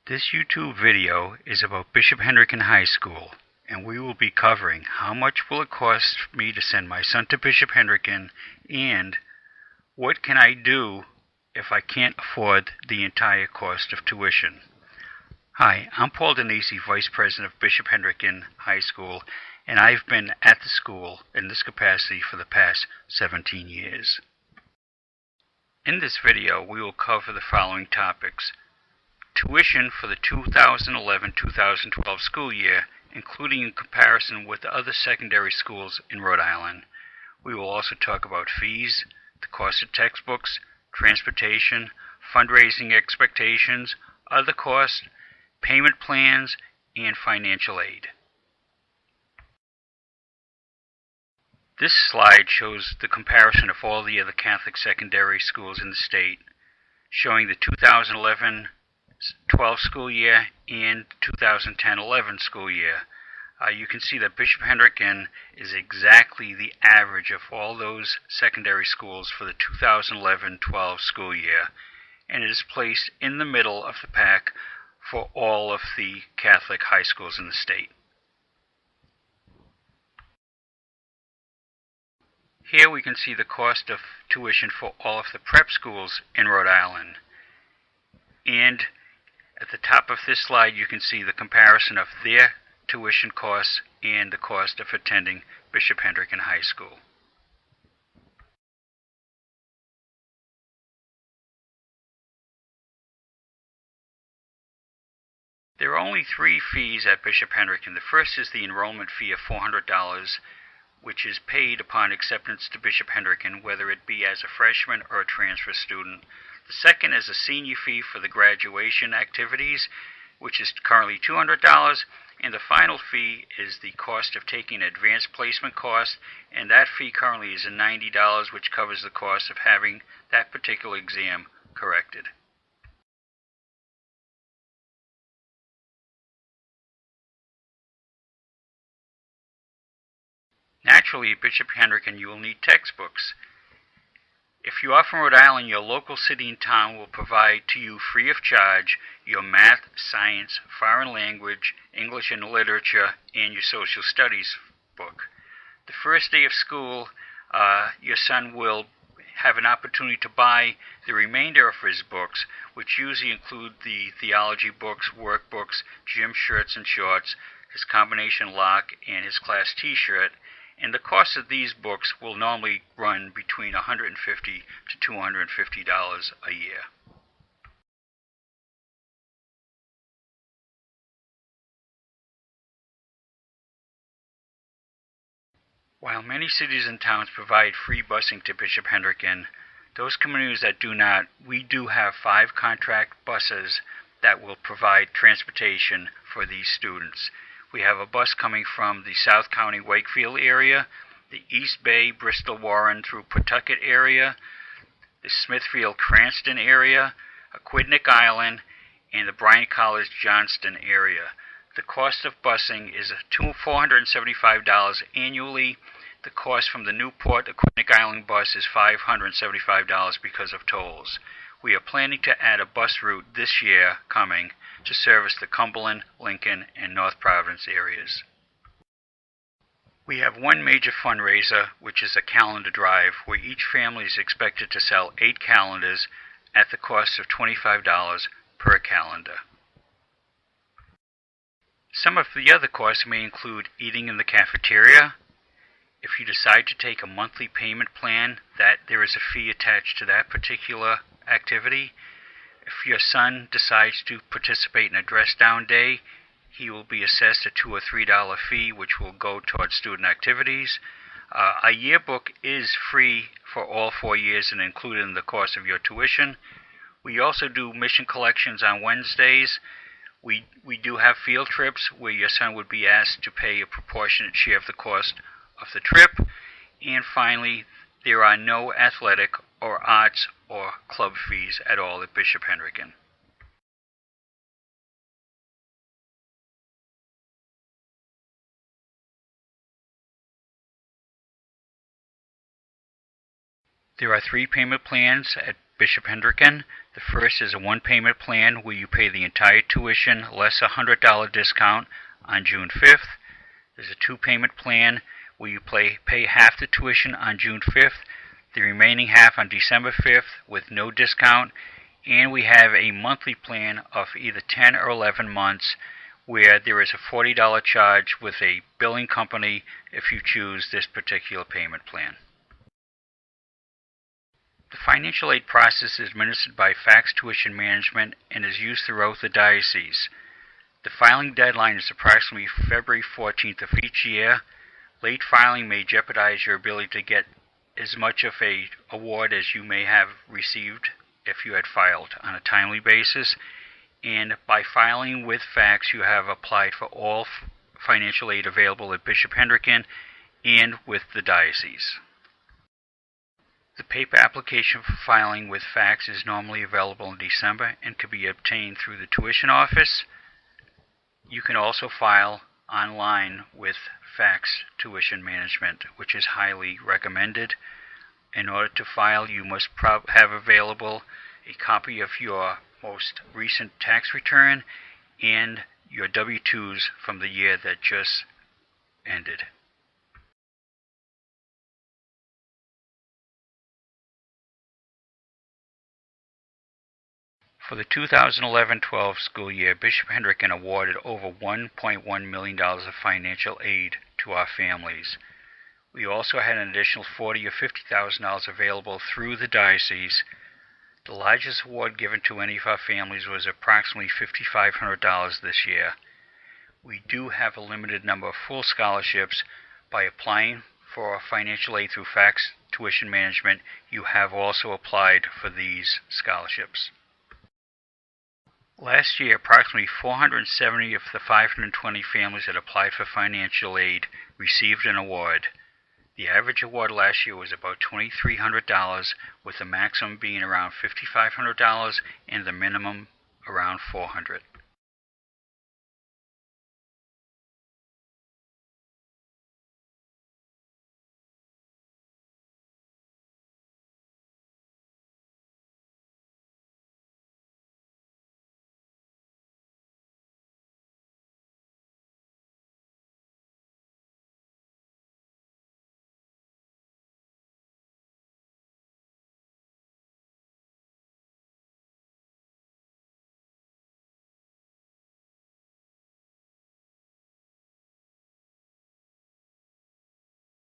This YouTube video is about Bishop Hendricken High School, and we will be covering how much will it cost me to send my son to Bishop Hendricken, and what can I do if I can't afford the entire cost of tuition. Hi, I'm Paul Denisi, Vice President of Bishop Hendricken High School, and I've been at the school in this capacity for the past 17 years. In this video, we will cover the following topics: tuition for the 2011-2012 school year, including in comparison with other secondary schools in Rhode Island. We will also talk about fees, the cost of textbooks, transportation, fundraising expectations, other costs, payment plans, and financial aid. This slide shows the comparison of all the other Catholic secondary schools in the state, showing the 2011-12 school year and 2010-11 school year. You can see that Bishop Hendricken is exactly the average of all those secondary schools for the 2011-12 school year, and it is placed in the middle of the pack for all of the Catholic high schools in the state. Here we can see the cost of tuition for all of the prep schools in Rhode Island. And at the top of this slide you can see the comparison of their tuition costs and the cost of attending Bishop Hendricken High School. There are only three fees at Bishop Hendricken. The first is the enrollment fee of $400, which is paid upon acceptance to Bishop Hendricken, whether it be as a freshman or a transfer student. The second is a senior fee for the graduation activities, which is currently $200, and the final fee is the cost of taking advanced placement course, and that fee currently is $90, which covers the cost of having that particular exam corrected. Naturally, at Bishop Hendricken, you will need textbooks. If you are from Rhode Island, your local city and town will provide to you free of charge your math, science, foreign language, English and literature, and your social studies book. The first day of school, your son will have an opportunity to buy the remainder of his books, which usually include the theology books, workbooks, gym shirts and shorts, his combination lock, and his class t-shirt. And the cost of these books will normally run between $150 to $250 a year. While many cities and towns provide free busing to Bishop Hendricken, those communities that do not, we do have 5 contract buses that will provide transportation for these students. We have a bus coming from the South County Wakefield area, the East Bay Bristol Warren through Pawtucket area, the Smithfield Cranston area, Aquidneck Island, and the Bryan College Johnston area. The cost of busing is $475 annually. The cost from the Newport Aquidneck Island bus is $575 because of tolls. We are planning to add a bus route this year coming to service the Cumberland, Lincoln, and North Providence areas. We have one major fundraiser, which is a calendar drive, where each family is expected to sell 8 calendars at the cost of $25 per calendar. Some of the other costs may include eating in the cafeteria. If you decide to take a monthly payment plan, there is a fee attached to that particular activity. If your son decides to participate in a dress-down day, he will be assessed a $2 or $3 fee, which will go towards student activities. A yearbook is free for all 4 years and included in the cost of your tuition. We also do mission collections on Wednesdays. We do have field trips where your son would be asked to pay a proportionate share of the cost of the trip. And finally, there are no athletic or arts or club fees at all at Bishop Hendricken. There are 3 payment plans at Bishop Hendricken. The first is a one-payment plan where you pay the entire tuition less a $100 discount on June 5th. There's a two-payment plan where you pay half the tuition on June 5th, the remaining half on December 5th with no discount. And we have a monthly plan of either 10 or 11 months where there is a $40 charge with a billing company if you choose this particular payment plan. The financial aid process is administered by Fax Tuition Management and is used throughout the diocese. The filing deadline is approximately February 14th of each year. Late filing may jeopardize your ability to get as much of an award as you may have received if you had filed on a timely basis. And by filing with fax, you have applied for all financial aid available at Bishop Hendricken and with the diocese. The paper application for filing with fax is normally available in December and can be obtained through the tuition office. You can also file online with Fax Tuition Management, which is highly recommended. In order to file, you must have available a copy of your most recent tax return and your W-2s from the year that just ended. For the 2011-12 school year, Bishop Hendricken awarded over $1.1 million of financial aid to our families. We also had an additional $40,000 or $50,000 available through the diocese. The largest award given to any of our families was approximately $5,500 this year. We do have a limited number of full scholarships. By applying for financial aid through Fax Tuition Management, you have also applied for these scholarships. Last year, approximately 470 of the 520 families that applied for financial aid received an award. The average award last year was about $2,300, with the maximum being around $5,500 and the minimum around $400.